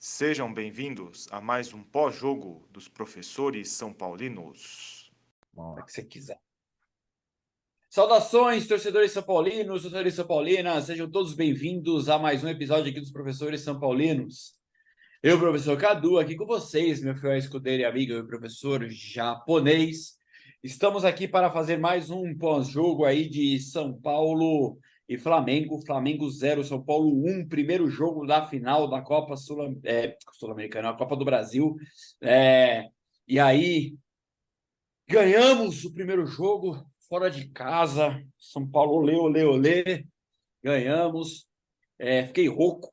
Sejam bem-vindos a mais um pós-jogo dos professores são paulinos. O que você quiser. Saudações, torcedores são paulinos, torcedores são paulinas, sejam todos bem-vindos a mais um episódio aqui dos professores são paulinos. Eu, professor Cadu, aqui com vocês, meu fiel escudeiro e amigo e professor japonês. Estamos aqui para fazer mais um pós-jogo aí de São Paulo e Flamengo. Flamengo 0, São Paulo 1, primeiro jogo da final da Copa Sul-Americana, a Copa do Brasil. E aí, ganhamos o primeiro jogo fora de casa. São Paulo, olê, olê, olê. Ganhamos. Fiquei rouco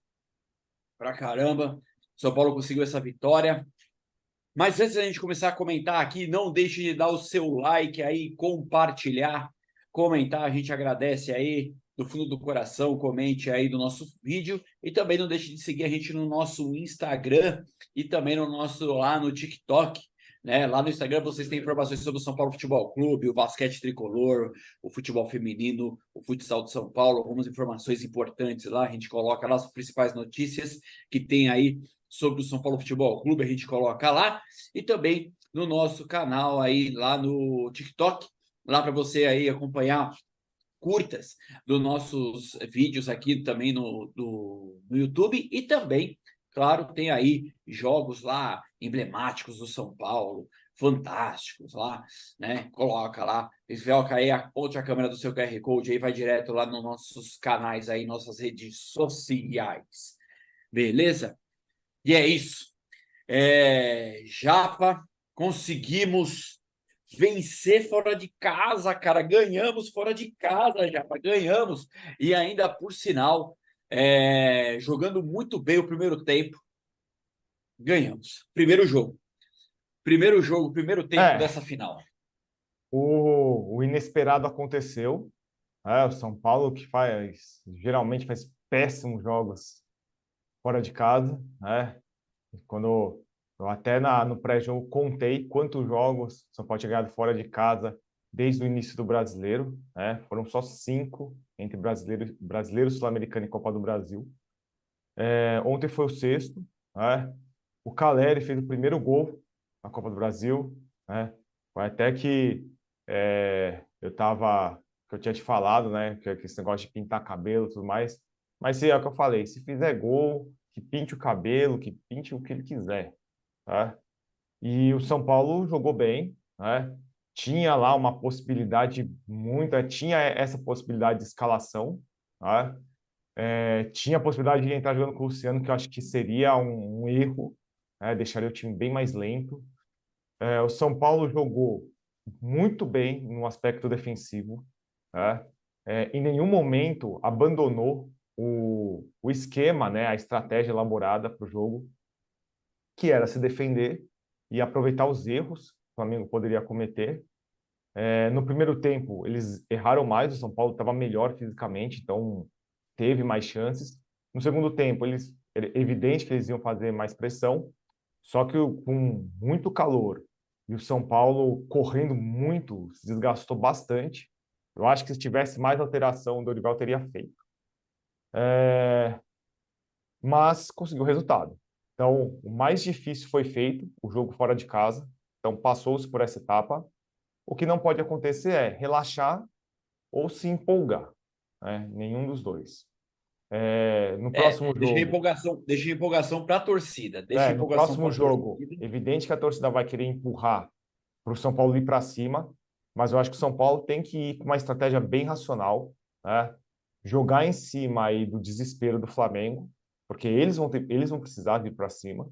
pra caramba. São Paulo conseguiu essa vitória. Mas antes da gente começar a comentar aqui, não deixe de dar o seu like aí, compartilhar, comentar. A gente agradece aí do fundo do coração. Comente aí do nosso vídeo. E também não deixe de seguir a gente no nosso Instagram e também no nosso lá no TikTok. Né? Lá no Instagram vocês têm informações sobre o São Paulo Futebol Clube, o basquete tricolor, o futebol feminino, o futsal de São Paulo, algumas informações importantes lá. A gente coloca lá as principais notícias que tem aí sobre o São Paulo Futebol Clube, a gente coloca lá, e também no nosso canal aí lá no TikTok, lá para você aí acompanhar curtas dos nossos vídeos aqui também no YouTube, e também, claro, tem aí jogos lá emblemáticos do São Paulo, fantásticos lá, né? Coloca lá, coloca aí, aponte a câmera do seu QR Code aí, vai direto lá nos nossos canais aí, nossas redes sociais. Beleza? E é isso. Japa, conseguimos vencer fora de casa, cara. Ganhamos fora de casa, Japa. Ganhamos. E ainda, por sinal, jogando muito bem o primeiro tempo. Ganhamos. Primeiro jogo, primeiro tempo dessa final. O inesperado aconteceu. O São Paulo, que geralmente faz péssimos jogos fora de casa. Quando eu até no pré-jogo contei quantos jogos o São Paulo tinha ganhado fora de casa desde o início do Brasileiro. Foram só 5 entre Brasileiro, Sul-Americano e Copa do Brasil. Ontem foi o sexto. O Caleri fez o primeiro gol na Copa do Brasil. Foi até que eu tinha te falado, né, que esse negócio de pintar cabelo e tudo mais, mas é o que eu falei, se fizer gol, que pinte o cabelo, que pinte o que ele quiser, tá? E o São Paulo jogou bem, né? Tinha lá uma possibilidade tinha essa possibilidade de escalação, tá? Tinha a possibilidade de entrar jogando com o Luciano, que eu acho que seria um erro, né? Deixaria o time bem mais lento. O São Paulo jogou muito bem no aspecto defensivo, né? Em nenhum momento abandonou o esquema, né? A estratégia elaborada para o jogo, que era se defender e aproveitar os erros que o Flamengo poderia cometer. No primeiro tempo, eles erraram mais, o São Paulo estava melhor fisicamente, então teve mais chances. No segundo tempo, era evidente que eles iam fazer mais pressão, só que com muito calor e o São Paulo correndo muito, se desgastou bastante. Eu acho que se tivesse mais alteração, o Dorival teria feito. Mas conseguiu o resultado. Então, o mais difícil foi feito, o jogo fora de casa. Então, passou-se por essa etapa. O que não pode acontecer é relaxar ou se empolgar, né? Nenhum dos dois. No próximo jogo, Deixa a empolgação para a torcida. Deixa a no empolgação próximo para a jogo, torcida. evidente que a torcida vai querer empurrar para o São Paulo ir para cima, mas eu acho que o São Paulo tem que ir com uma estratégia bem racional, né? Jogar em cima aí do desespero do Flamengo, porque eles vão precisar vir para cima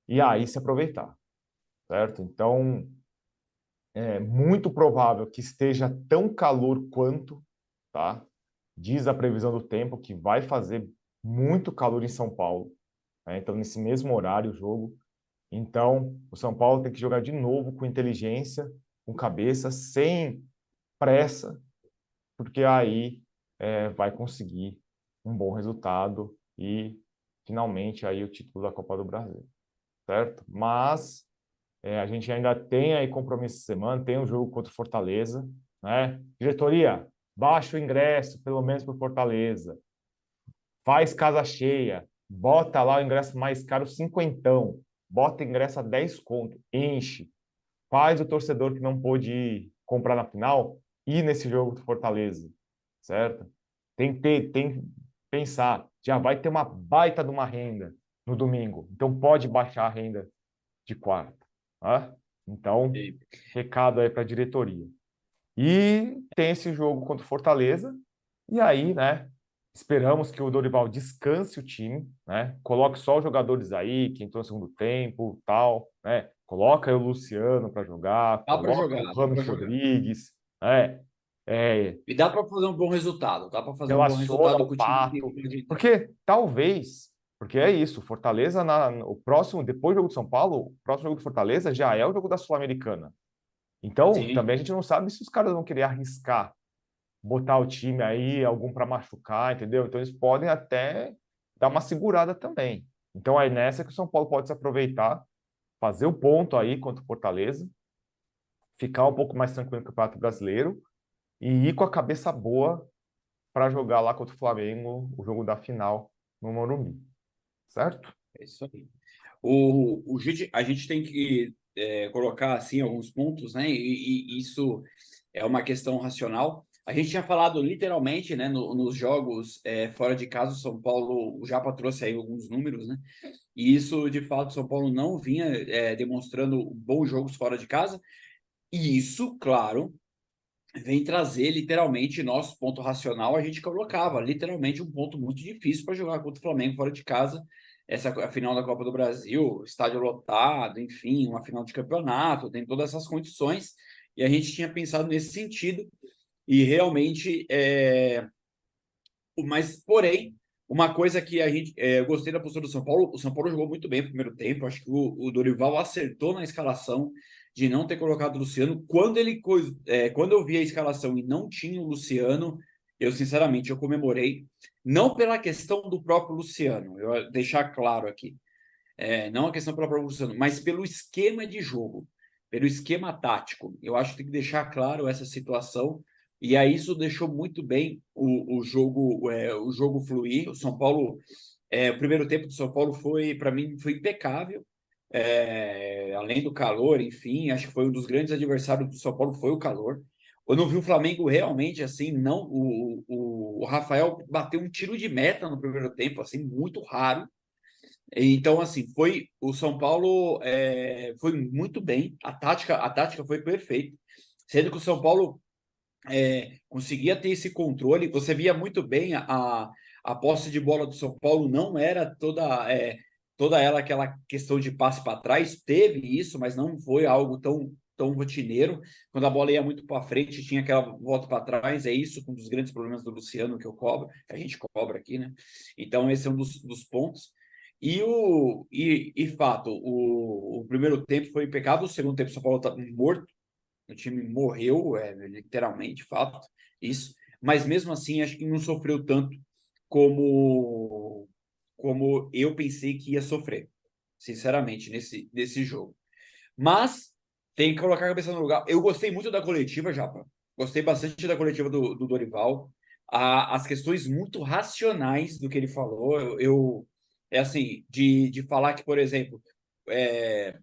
e aí se aproveitar, certo? Então, é muito provável que esteja tão calor quanto, tá? Diz a previsão do tempo que vai fazer muito calor em São Paulo, né? Então, nesse mesmo horário, o jogo. Então, o São Paulo tem que jogar de novo com inteligência, com cabeça, sem pressa, porque aí vai conseguir um bom resultado e, finalmente, aí o título da Copa do Brasil, certo? Mas a gente ainda tem aí compromisso essa semana, tem um jogo contra o Fortaleza, né? Diretoria, baixa o ingresso, pelo menos para o Fortaleza. Faz casa cheia. bota lá o ingresso mais caro, cinquentão, bota ingresso a 10 conto, enche, faz o torcedor que não pôde ir comprar na final ir nesse jogo do Fortaleza, certo? Tem que pensar, já vai ter uma baita de uma renda no domingo, então pode baixar a renda de quarta, tá? Então, E- recado aí para a diretoria. E tem esse jogo contra o Fortaleza, e aí, né, esperamos que o Dorival descanse o time, né, coloque só os jogadores aí, que entrou no segundo tempo, tal, né, coloca aí o Luciano para jogar, Dá para coloca jogar, o dá para Ramos jogar. Rodrigues, né, E dá para fazer um bom resultado. Dá para fazer um bom relaciona resultado o com o time que Pato, pode entrar. porque talvez, porque é isso, Fortaleza, o próximo, depois do jogo de São Paulo, o próximo jogo de Fortaleza já é o jogo da Sul-Americana. Então, Sim. também a gente não sabe se os caras vão querer arriscar botar o time aí, algum para machucar, entendeu? Então eles podem até dar uma segurada também. Então é nessa que o São Paulo pode se aproveitar, fazer o ponto aí contra o Fortaleza, ficar um pouco mais tranquilo no Campeonato Brasileiro e ir com a cabeça boa para jogar lá contra o Flamengo, o jogo da final no Morumbi, certo? É isso aí. A gente tem que colocar assim alguns pontos, né? E isso é uma questão racional. A gente tinha falado literalmente, né, nos jogos fora de casa, o São Paulo, o Japa trouxe aí alguns números, né? E isso, de fato, o São Paulo não vinha demonstrando bons jogos fora de casa. E isso, claro, vem trazer literalmente nosso ponto racional. A gente colocava literalmente um ponto muito difícil para jogar contra o Flamengo fora de casa. Essa a final da Copa do Brasil, estádio lotado, enfim, uma final de campeonato, tem todas essas condições. E a gente tinha pensado nesse sentido. E realmente, mas porém, uma coisa que a gente eu gostei da postura do São Paulo. O São Paulo jogou muito bem no primeiro tempo. Acho que o Dorival acertou na escalação de não ter colocado o Luciano. Quando eu vi a escalação e não tinha o Luciano, eu sinceramente eu comemorei, não pela questão do próprio Luciano, eu deixar claro aqui, não a questão pelo próprio Luciano, mas pelo esquema de jogo, pelo esquema tático. Eu acho que tem que deixar claro essa situação. E aí isso deixou muito bem o jogo fluir. O São Paulo, o primeiro tempo do São Paulo foi, para mim, foi impecável. Além do calor, enfim, acho que foi um dos grandes adversários do São Paulo foi o calor. Eu não vi o Flamengo realmente assim, não. O Rafael bateu um tiro de meta no primeiro tempo, assim, muito raro. Então, assim, foi o São Paulo foi muito bem. A tática foi perfeita, sendo que o São Paulo conseguia ter esse controle. Você via muito bem a posse de bola do São Paulo não era toda ela aquela questão de passe para trás. Teve isso, mas não foi algo tão rotineiro. Quando a bola ia muito para frente, tinha aquela volta para trás. É isso um dos grandes problemas do Luciano que eu cobro, que a gente cobra aqui, né? Então, esse é um dos pontos. Fato, o primeiro tempo foi impecável, o segundo tempo o São Paulo está morto, o time morreu, literalmente, fato, isso. Mas mesmo assim, acho que não sofreu tanto como, como eu pensei que ia sofrer, sinceramente, nesse jogo. Mas tem que colocar a cabeça no lugar. Eu gostei muito da coletiva, Japa. Gostei bastante da coletiva do Dorival. As questões muito racionais do que ele falou. É assim, de falar que, por exemplo, é,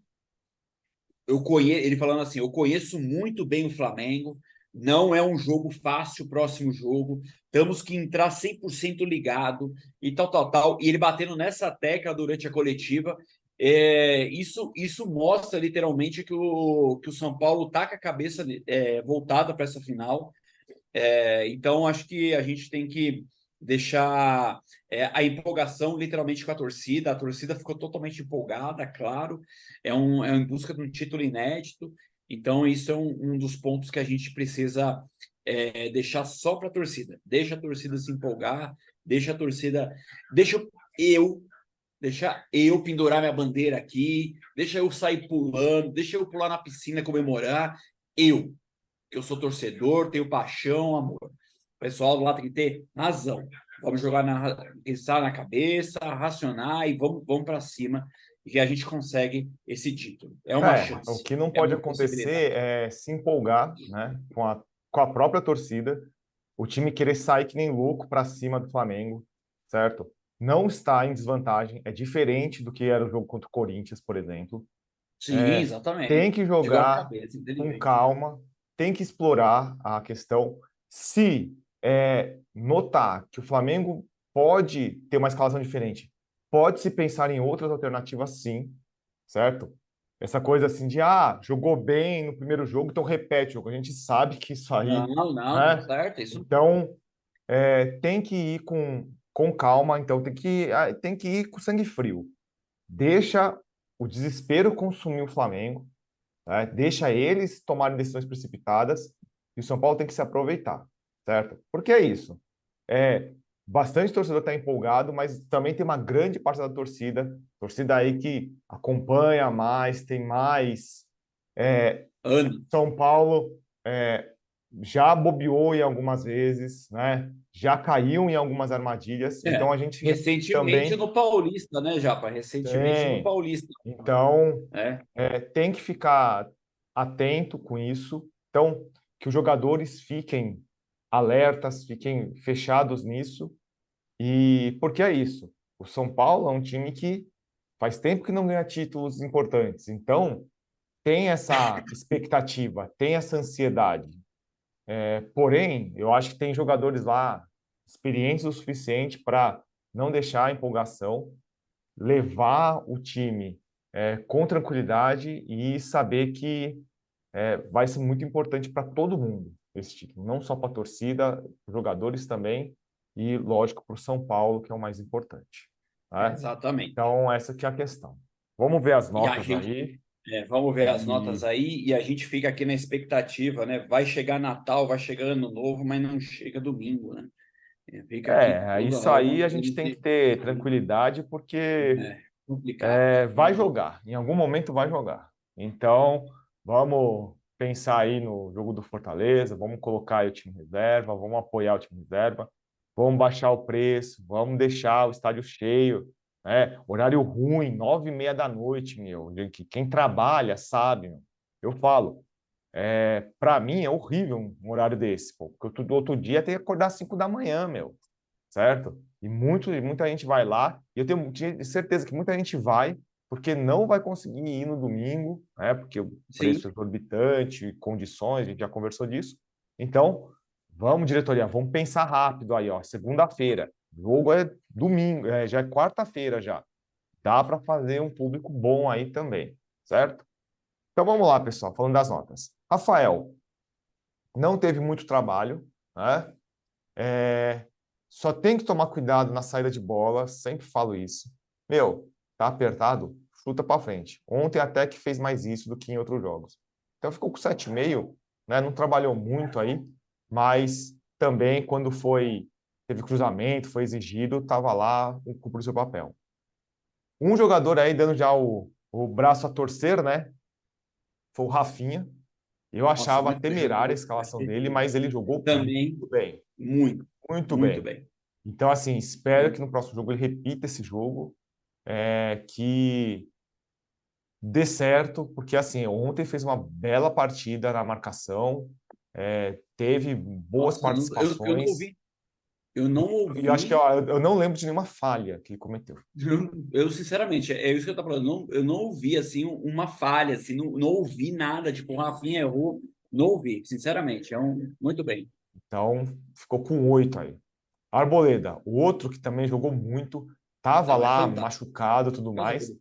ele falando assim, eu conheço muito bem o Flamengo, não é um jogo fácil o próximo jogo, temos que entrar 100% ligado e tal. E ele batendo nessa tecla durante a coletiva, isso mostra literalmente que o São Paulo está com a cabeça voltada para essa final. Então, acho que a gente tem que deixar a empolgação literalmente com a torcida. A torcida ficou totalmente empolgada, claro. É em busca de um título inédito. Então, isso é um dos pontos que a gente precisa deixar só para a torcida. Deixa a torcida se empolgar, deixa a torcida. Deixa eu. Deixa eu pendurar minha bandeira aqui, deixa eu sair pulando, deixa eu pular na piscina comemorar. Que eu sou torcedor, tenho paixão, amor. O pessoal lá tem que ter razão. Vamos jogar pensar na cabeça, racionar e vamos para cima e que a gente consegue esse título. É uma O chance, que não é pode uma possibilidade. acontecer é se empolgar, né, com a própria torcida, o time querer sair que nem louco para cima do Flamengo, certo? não está em desvantagem, é diferente do que era o jogo contra o Corinthians, por exemplo. Sim, exatamente. Tem que Jogou a jogar cabeça, com inteligente. calma, tem que explorar a questão. Se notar que o Flamengo pode ter uma escalação diferente, pode-se pensar em outras alternativas, sim, certo? Essa coisa assim de, jogou bem no primeiro jogo, então repete o jogo. A gente sabe que isso aí, Não, não, tá né? certo. Isso Então, tem que ir com calma, então tem que ir com sangue frio. Deixa o desespero consumir o Flamengo, né? Deixa eles tomarem decisões precipitadas e o São Paulo tem que se aproveitar, certo? Porque é isso. É, bastante torcedor está empolgado, mas também tem uma grande parte da torcida aí que acompanha mais, tem mais. anos. São Paulo já bobeou em algumas vezes, né? Já caiu em algumas armadilhas, então a gente Recentemente também no Paulista, né, Japa? Recentemente no tem. Paulista, Então, né? tem que ficar atento com isso. Então, que os jogadores fiquem alertas, fiquem fechados nisso. E porque é isso. O São Paulo é um time que faz tempo que não ganha títulos importantes. Então, tem essa expectativa, tem essa ansiedade. Porém, eu acho que tem jogadores lá experientes o suficiente para não deixar a empolgação, levar o time com tranquilidade e saber que vai ser muito importante para todo mundo esse título, não só para a torcida, jogadores também e, lógico, para o São Paulo, que é o mais importante, né? Exatamente. Então, essa que é a questão. Vamos ver as E a notas gente, aí. vamos ver as notas E aí e a gente fica aqui na expectativa, né? Vai chegar Natal, vai chegar Ano Novo, mas não chega domingo, né? Fica aqui toda isso hora aí a vamos gente tem que ter ter tranquilidade, porque complicado. vai jogar, em algum momento vai jogar. Então, vamos pensar aí no jogo do Fortaleza, vamos colocar aí o time reserva, vamos apoiar o time reserva, vamos baixar o preço, vamos deixar o estádio cheio, né? Horário ruim, 9h30 da noite, meu. Quem trabalha sabe, meu. Eu falo, para mim é horrível um horário desse, pô, porque outro dia tem que acordar às 5 da manhã, meu, certo? E muita gente vai lá, e eu tenho certeza que muita gente vai, porque não vai conseguir ir no domingo, né? Porque o Sim, preço é exorbitante, condições, a gente já conversou disso. Então, vamos, diretoria, vamos pensar rápido aí, ó. Segunda-feira, jogo é domingo, já é quarta-feira já. Dá para fazer um público bom aí também, certo? Então vamos lá, pessoal, falando das notas. Rafael, não teve muito trabalho, né? É, só tem que tomar cuidado na saída de bola, sempre falo isso. Meu, tá apertado, chuta para frente. Ontem até que fez mais isso do que em outros jogos. Então ficou com 7,5, né? Não trabalhou muito aí, mas também quando teve cruzamento, foi exigido, estava lá, cumpriu seu papel. Um jogador aí dando já o braço a torcer, né? Foi o Rafinha. Eu nossa, achava muito temerária a jogou. escalação dele, mas ele jogou Também muito bem. muito, Muito muito bem. bem. Então, assim, espero que no próximo jogo ele repita esse jogo, que dê certo, porque, assim, ontem fez uma bela partida na marcação, teve boas Nossa, eu não participações, ouvi, eu não e eu acho que ouvi. eu não lembro de nenhuma falha que ele cometeu. Sinceramente, é isso que eu tô falando. Eu não ouvi assim uma falha, assim, não ouvi nada. Tipo, o Rafinha errou, não ouvi, sinceramente. Muito bem. Então, ficou com 8 aí. Arboleda, o outro que também jogou muito, estava Não, é lá fantástico. machucado e tudo Casa mais. dele.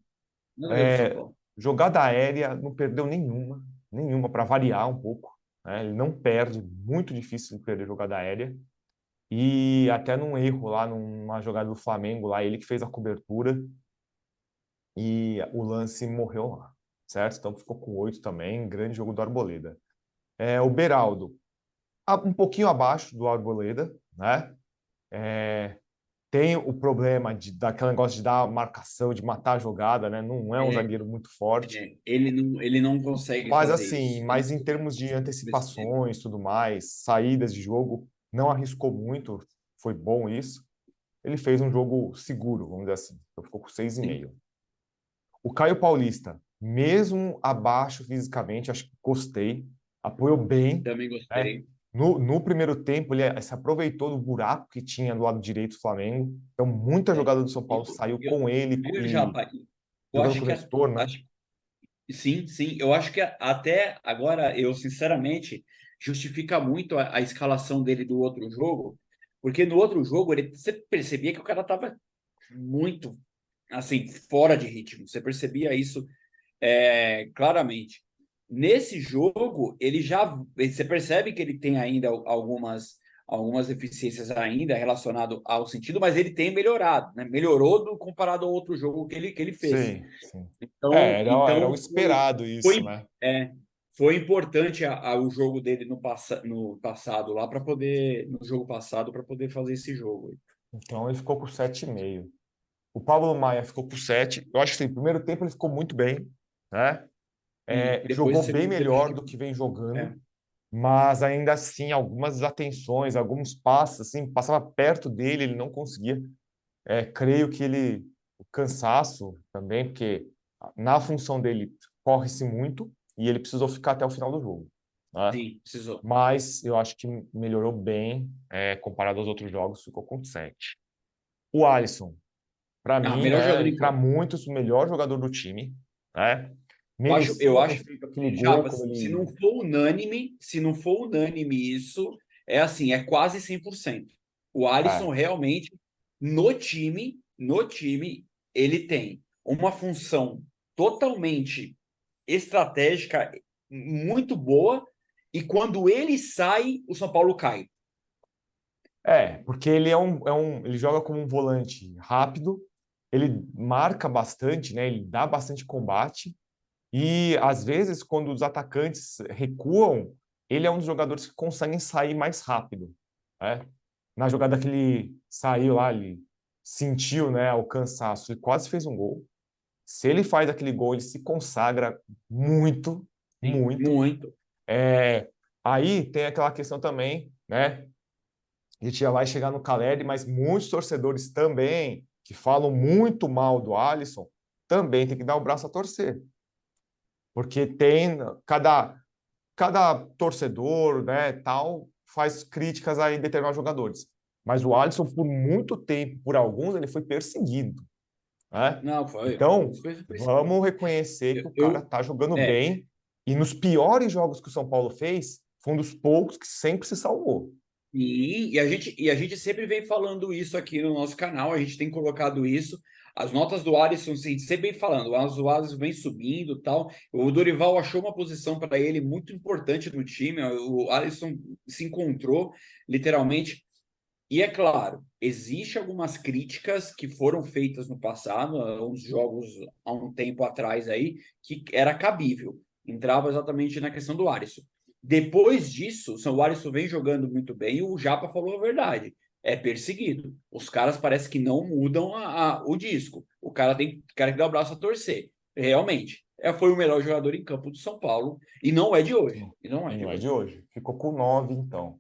Nada a ver com São Paulo. Jogada aérea, não perdeu nenhuma para variar um pouco, né? Ele não perde, muito difícil de perder jogada aérea. E até num erro lá, numa jogada do Flamengo, lá, ele que fez a cobertura e o lance morreu lá, certo? Então ficou com 8 também, grande jogo do Arboleda. O Beraldo, um pouquinho abaixo do Arboleda, né? Tem o problema daquele negócio de dar marcação, de matar a jogada, né? Não é um É, zagueiro muito forte. ele não consegue Mas fazer assim, isso. Eu não mas em sei termos se de é besteira. antecipações, tudo mais, saídas de jogo, não arriscou muito, foi bom isso. Ele fez um jogo seguro, vamos dizer assim. Então ficou com Sim, 6,5. O Caio Paulista, mesmo abaixo fisicamente, acho que gostei, apoiou bem, também né? gostei. No primeiro tempo, ele se aproveitou do buraco que tinha do lado direito do Flamengo. Então, muita É. jogada do São Paulo saiu com ele Viu, e Japa? Eu jogando acho com o que Nestor, né? sim, sim. Eu acho que até agora, eu sinceramente, justifica muito a escalação dele do outro jogo, porque no outro jogo você percebia que o cara estava muito, assim, fora de ritmo. Você percebia isso claramente. Nesse jogo, você percebe que ele tem ainda algumas deficiências ainda relacionado ao sentido, mas ele tem melhorado, né? Melhorou comparado ao outro jogo que ele fez. Sim, sim. Então, Era o então esperado isso, foi, né? é, foi importante o jogo dele no passado lá para poder, no jogo passado, para poder fazer esse jogo. Então, ele ficou com 7,5. O Pablo Maia ficou com 7. Eu acho que no primeiro tempo ele ficou muito bem, né? E depois do Jogou bem segundo tempo, acho melhor que do que vem jogando, é, mas ainda assim, algumas desatenções, alguns passos, assim, passava perto dele, ele não conseguia. Creio que o cansaço também, porque na função dele corre-se muito e ele precisou ficar até o final do jogo, né? sim, precisou. Mas eu acho que melhorou bem, comparado aos outros jogos, ficou com 7. O Alisson, para mim, Melhor jogador em para campo. muitos, o melhor jogador do time, né? Eu Merecia ter acho, feito aquele gol Japa, quando ele. se não for unânime isso, é quase 100%. O Alisson É, realmente, no time, ele tem uma função totalmente estratégica, muito boa, e quando ele sai, o São Paulo cai. porque ele joga como um volante rápido, ele marca bastante, né? Ele dá bastante combate. E, às vezes, quando os atacantes recuam, ele é um dos jogadores que conseguem sair mais rápido, né? Na jogada que ele saiu lá, ele sentiu, né, o cansaço, ele quase fez um gol. Se ele faz aquele gol, ele se consagra muito, Sim, muito. muito. Aí tem aquela questão também, né? A gente já vai chegar no Caleri, mas muitos torcedores também, que falam muito mal do Alisson, também tem que dar o braço a torcer. Porque tem cada torcedor, né, tal, faz críticas a determinados jogadores. Mas o Alisson, por muito tempo, por alguns, ele foi perseguido, né? Não, foi. Então, Foi sim. vamos reconhecer que Eu, o cara eu- tá jogando é, bem. E nos piores jogos que o São Paulo fez, foi um dos poucos que sempre se salvou. e a gente sempre vem falando isso aqui no nosso canal, a gente tem colocado isso. As notas do Alisson, assim, sempre vem falando, o Alisson vem subindo e tal. O Dorival achou uma posição para ele muito importante no time. O Alisson se encontrou, literalmente. E é claro, existe algumas críticas que foram feitas no passado, a uns jogos há um tempo atrás aí, que era cabível. Entrava exatamente na questão do Alisson. Depois disso, o Alisson vem jogando muito bem e o Japa falou a verdade. É perseguido. Os caras parece que não mudam o disco. O cara tem que dar o braço a torcer. Realmente. Foi o melhor jogador em campo do São Paulo. E não é de hoje. E não E é de não é de hoje. hoje. Ficou com 9, então.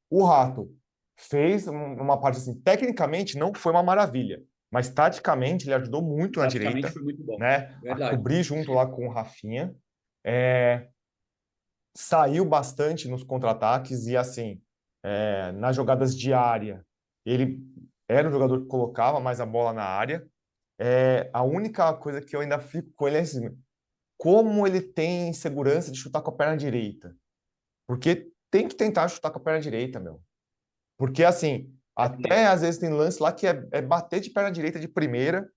O Rato fez uma parte assim, tecnicamente não foi uma maravilha, mas taticamente ele ajudou muito na Praticamente direita, foi muito bom. né? A Verdade. cobrir junto lá com o Rafinha. É, Saiu bastante nos contra-ataques e assim, nas jogadas de área, ele era um jogador que colocava mais a bola na área. A única coisa que eu ainda fico com ele é assim, como ele tem segurança de chutar com a perna direita. Porque tem que tentar chutar com a perna direita, meu. Porque, assim, até às vezes tem lance lá que é bater de perna direita de primeira,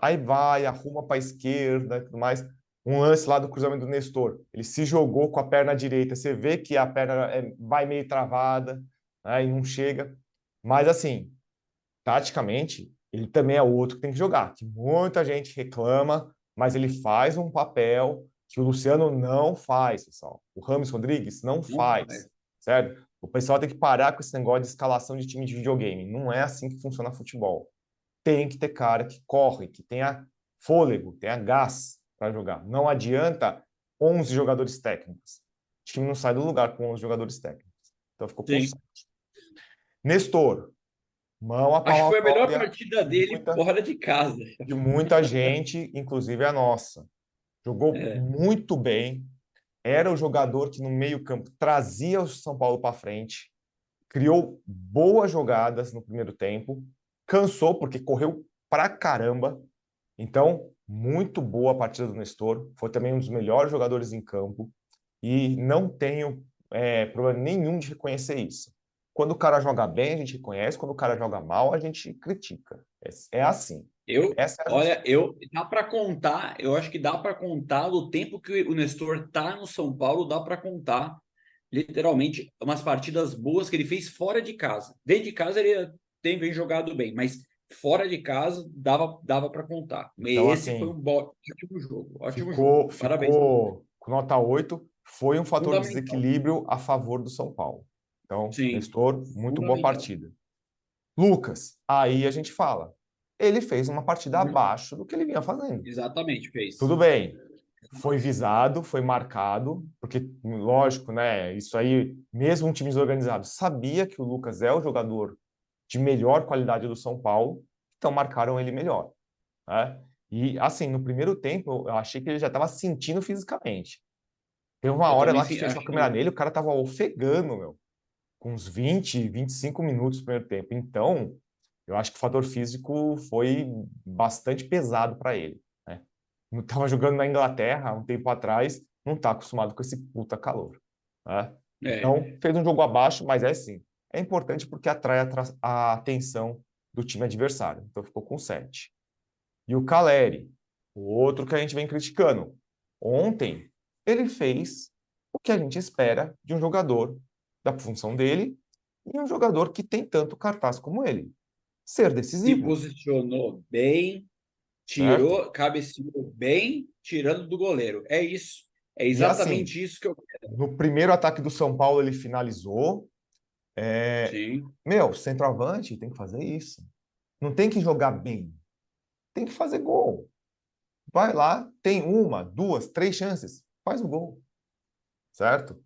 aí vai, arruma para a esquerda e tudo mais. Um lance lá do cruzamento do Nestor, ele se jogou com a perna direita, você vê que a perna vai meio travada, né, e não chega. Mas, assim, taticamente, ele também é outro que tem que jogar, que muita gente reclama, mas ele faz um papel que o Luciano não faz, pessoal. O Rames Rodrigues não Não faz, faz. certo? O pessoal tem que parar com esse negócio de escalação de time de videogame. Não é assim que funciona futebol. Tem que ter cara que corre, que tenha fôlego, tenha gás para jogar. Não adianta 11 jogadores técnicos. O time não sai do lugar com 11 jogadores técnicos. Então ficou com Sim. 7. Nestor, mão à Acho que foi a melhor palmatória partida de dele muita, fora de casa. de muita gente, inclusive a nossa. Jogou É, muito bem. era o jogador que no meio-campo trazia o São Paulo para frente, criou boas jogadas no primeiro tempo, cansou porque correu pra caramba. Então, muito boa a partida do Nestor, foi também um dos melhores jogadores em campo e não tenho problema nenhum de reconhecer isso. Quando o cara joga bem, a gente reconhece, quando o cara joga mal, a gente critica. É assim. Essa é a Olha, justiça. dá para contar, eu acho que dá para contar do tempo que o Nestor tá no São Paulo, dá para contar literalmente umas partidas boas que ele fez fora de casa. Dentro de casa ele vem jogado bem, mas fora de casa dava para contar. Então, Esse foi assim, um ótimo jogo, ótimo jogo. Parabéns. ficou com nota 8, foi um fator de Fundamental. desequilíbrio a favor do São Paulo. Então, Sim, Nestor, muito boa fundamental. partida. Lucas, aí a gente fala, ele fez uma partida abaixo do que ele vinha fazendo. Exatamente, fez. Tudo bem, foi visado, foi marcado, porque, lógico, né, isso aí, mesmo um time desorganizado, sabia que o Lucas é o jogador de melhor qualidade do São Paulo, então marcaram ele melhor, né? E, assim, no primeiro tempo, eu achei que ele já estava sentindo fisicamente. Teve uma Eu hora também lá que fechou a câmera achei. nele, o cara estava ofegando, meu, com uns 20, 25 minutos no primeiro tempo. Então, eu acho que o fator físico foi bastante pesado para ele, né? Não estava jogando na Inglaterra há um tempo atrás, não está acostumado com esse puta calor, né? É, Então, fez um jogo abaixo, mas é sim. É importante porque atrai a atenção do time adversário. Então, ficou com 7. E o Caleri, o outro que a gente vem criticando. Ontem, ele fez o que a gente espera de um jogador da função dele e um jogador que tem tanto cartaz como ele. Ser se decisivo, posicionou bem, certo? cabeceou bem, tirando do goleiro. É isso. É E assim, exatamente isso que eu quero. no primeiro ataque do São Paulo, ele finalizou. Sim, Meu, centroavante tem que fazer isso. Não tem que jogar bem, tem que fazer gol. Vai lá, tem uma, duas, três chances, faz o gol, certo?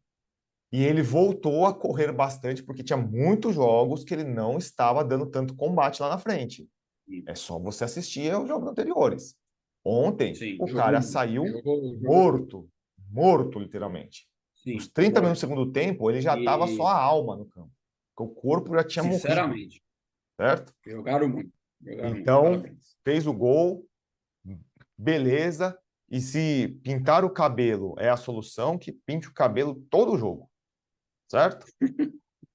E ele voltou a correr bastante porque tinha muitos jogos que ele não estava dando tanto combate lá na frente. sim, É só você assistir aos jogos anteriores. Ontem, sim. o Jogou cara muito. saiu Jogou muito. morto, morto literalmente. Nos Sim, 30 minutos do morto. segundo tempo, ele já estava só E, a alma no campo. Porque o corpo já tinha morrido, sinceramente, certo? jogaram muito. Jogaram muito. Então, Parabéns. fez o gol, beleza. E se pintar o cabelo é a solução, que pinte o cabelo todo o jogo, certo?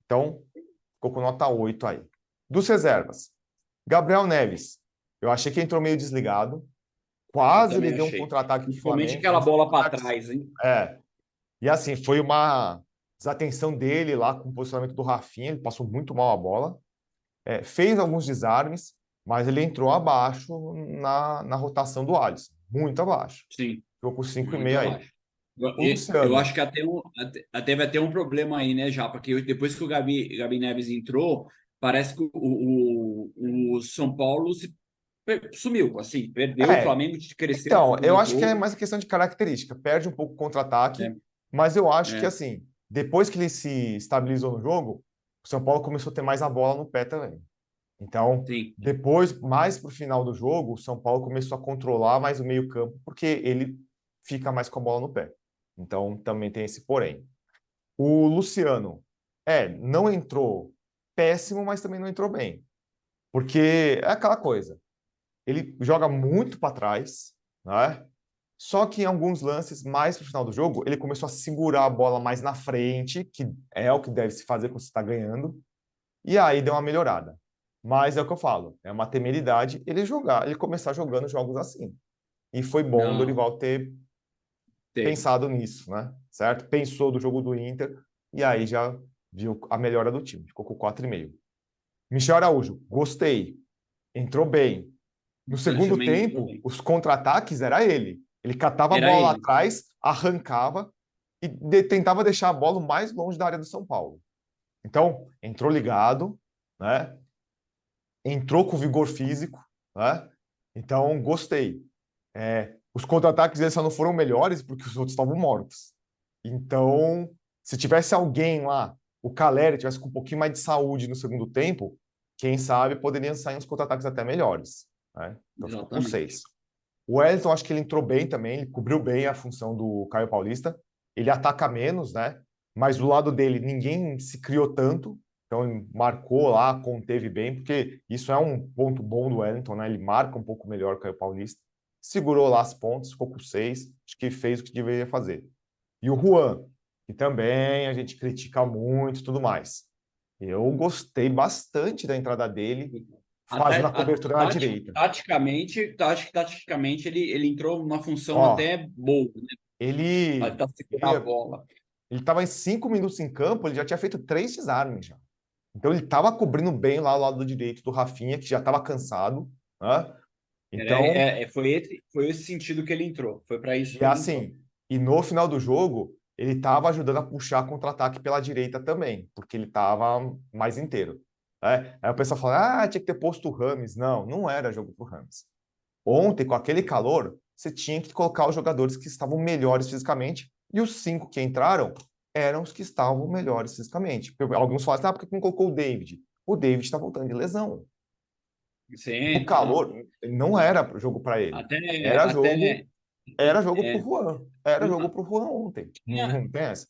Então, ficou com nota 8 aí. Dos reservas, Gabriel Neves. Eu achei que entrou meio desligado. Eu Quase ele também deu um achei. contra-ataque para o Principalmente Flamengo. Um aquela dos bola para contra-ataques. trás, hein? É. E assim, foi uma desatenção dele lá com o posicionamento do Rafinha. Ele passou muito mal a bola. Fez alguns desarmes, mas ele entrou abaixo na rotação do Alisson. Muito abaixo. Sim, Ficou com muito 5,5 aí. abaixo. O Eu Luciano. acho que até vai ter um problema aí, né, já? Porque depois que o Gabi Neves entrou, parece que o São Paulo sumiu, assim, perdeu, o É, Flamengo cresceu então, eu no acho que é jogo, mais questão de característica. Perde um pouco o contra-ataque, né? mas eu acho que, É, assim, depois que ele se estabilizou no jogo, o São Paulo começou a ter mais a bola no pé também. Então, sim, depois, mais para o final do jogo, o São Paulo começou a controlar mais o meio-campo, porque ele fica mais com a bola no pé. Então, também tem esse porém. O Luciano, não entrou péssimo, mas também não entrou bem. Porque é aquela coisa, ele joga muito para trás, né? Só que em alguns lances, mais para o final do jogo, ele começou a segurar a bola mais na frente, que é o que deve se fazer quando você está ganhando, e aí deu uma melhorada. Mas é o que eu falo, é uma temeridade ele começar jogando jogos assim. E foi bom o não, Dorival ter teve. pensado nisso, né? Certo? Pensou do jogo do Inter e aí já viu a melhora do time. Ficou com 4,5. Michel Araújo, gostei. Entrou bem. No segundo Também entrou tempo, bem. os contra-ataques era ele. Ele catava a Era bola lá ele. atrás, arrancava e tentava deixar a bola o mais longe da área do São Paulo. Então, entrou ligado, né? Entrou com vigor físico, né? Então, gostei. Os contra-ataques eles só não foram melhores porque os outros estavam mortos. Então, se tivesse alguém lá, o Caleri tivesse com um pouquinho mais de saúde no segundo tempo, quem sabe poderiam sair uns contra-ataques até melhores, né? Então ficou com Exatamente. 6. O Wellington, acho que ele entrou bem também, ele cobriu bem a função do Caio Paulista. ele ataca menos, né? Mas do lado dele ninguém se criou tanto, então ele marcou lá, conteve bem, porque isso é um ponto bom do Wellington, né? Ele marca um pouco melhor que o Paulista, segurou lá as pontas, ficou com 6, acho que fez o que deveria fazer. E o Juan, que também a gente critica muito e tudo mais. Eu gostei bastante da entrada dele, fazendo a cobertura na direita. Taticamente ele entrou numa função Ó, até boa, né? ele Para segurar a bola. ele estava em 5 minutos em campo, ele já tinha feito 3 desarmes já. Então ele estava cobrindo bem lá o lado direito do Rafinha, que já estava cansado, né? Então, Foi esse sentido que ele entrou. Foi para isso e que ele entrou. assim, e no final do jogo, ele estava ajudando a puxar contra-ataque pela direita também, porque ele estava mais inteiro, né? Aí o pessoal fala, tinha que ter posto o Rames. Não, não era jogo pro Rames. Ontem, com aquele calor, você tinha que colocar os jogadores que estavam melhores fisicamente, e os 5 que entraram eram os que estavam melhores fisicamente. Alguns falam assim, por que não colocou o David? O David está voltando de lesão. Sim, O calor não era jogo para ele. até, Era jogo, até era jogo pro é, Juan. Era jogo pro Juan ontem. Não tem essa.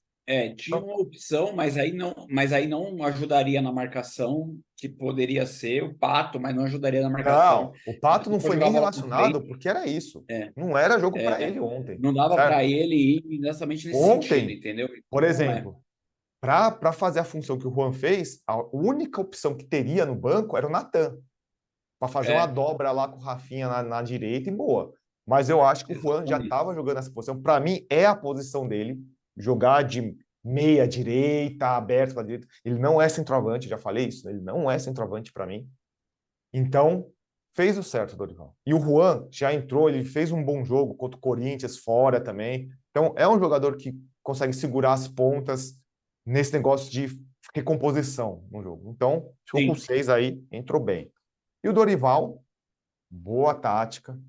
tinha uma opção, mas aí não ajudaria na marcação, que poderia ser o Pato, mas não ajudaria na marcação. Não, o Pato não Depois foi jogar nem a bola na relacionado frente, porque era isso. é, Não era jogo para ele ontem, não dava para certo? ele ir exatamente nesse sentido, Ontem, entendeu? por Então, exemplo, para fazer a função que o Juan fez, a única opção que teria no banco era o Natan, para fazer uma é, dobra lá com o Rafinha na direita e boa. Mas eu acho que o Juan já exatamente. estava jogando essa posição. Para mim, é a posição dele, jogar de meia direita, aberto para direita. Ele não é centroavante, já falei isso, né? Ele não é centroavante para mim. Então, fez o certo, Dorival. E o Juan já entrou, ele fez um bom jogo contra o Corinthians, fora também. Então, é um jogador que consegue segurar as pontas nesse negócio de recomposição no jogo. Então, ficou com Sim, 6 aí, entrou bem. E o Dorival, boa tática,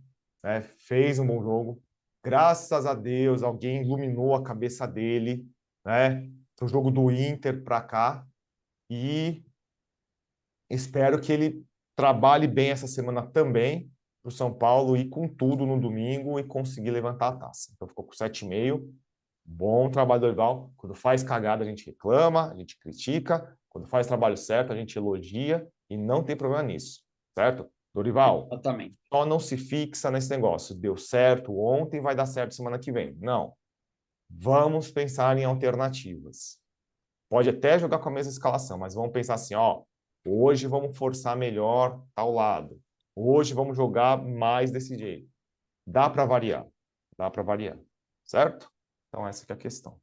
né? Fez um bom jogo. Graças a Deus, alguém iluminou a cabeça dele, né? O jogo do Inter para cá. E espero que ele trabalhe bem essa semana também para o São Paulo ir com tudo no domingo e conseguir levantar a taça. Então ficou com 7,5. Bom trabalho, Dorival. Quando faz cagada, a gente reclama, a gente critica. Quando faz trabalho certo, a gente elogia e não tem problema nisso, certo? Dorival, exatamente. só não se fixa nesse negócio. Deu certo ontem, vai dar certo semana que vem. Não. Vamos pensar em alternativas. Pode até jogar com a mesma escalação, mas vamos pensar assim, hoje vamos forçar melhor tal lado. Hoje vamos jogar mais desse jeito. Dá para variar. Dá para variar. Certo? Então essa que é a questão.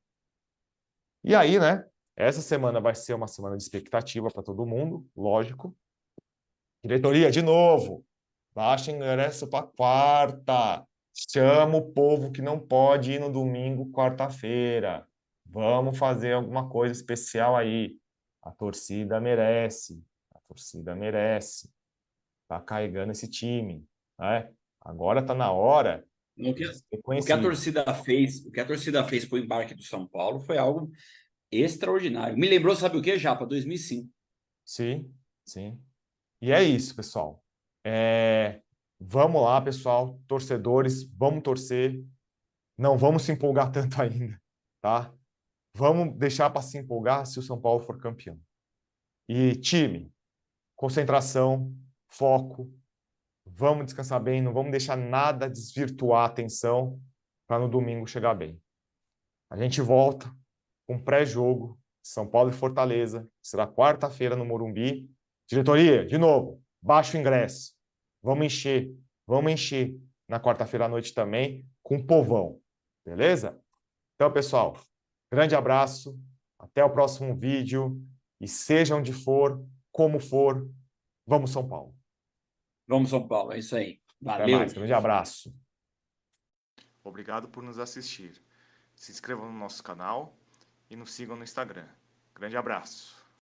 E aí, né? Essa semana vai ser uma semana de expectativa para todo mundo, lógico. Diretoria, de novo, baixa ingresso para quarta. Chama o povo que não pode ir no domingo, quarta-feira. Vamos fazer alguma coisa especial aí. A torcida merece. A torcida merece. Tá carregando esse time, né? Agora tá na hora O de que, ser o que a conhecido. torcida fez, o que a torcida fez para o embarque do São Paulo foi algo extraordinário. Me lembrou, sabe o que, Japa? 2005. Sim, sim. E é isso, pessoal. Vamos lá, pessoal, torcedores, vamos torcer. Não vamos se empolgar tanto ainda, tá? Vamos deixar para se empolgar se o São Paulo for campeão. E time, concentração, foco, vamos descansar bem, não vamos deixar nada desvirtuar a atenção para no domingo chegar bem. A gente volta com pré-jogo, São Paulo e Fortaleza, será quarta-feira no Morumbi. Diretoria, de novo, baixa o ingresso. Vamos encher na quarta-feira à noite também com o povão, beleza? Então, pessoal, grande abraço, até o próximo vídeo e seja onde for, como for, vamos São Paulo. Vamos, São Paulo, é isso aí. Até Valeu. mais, grande abraço. Obrigado por nos assistir. Se inscrevam no nosso canal e nos sigam no Instagram. Grande abraço.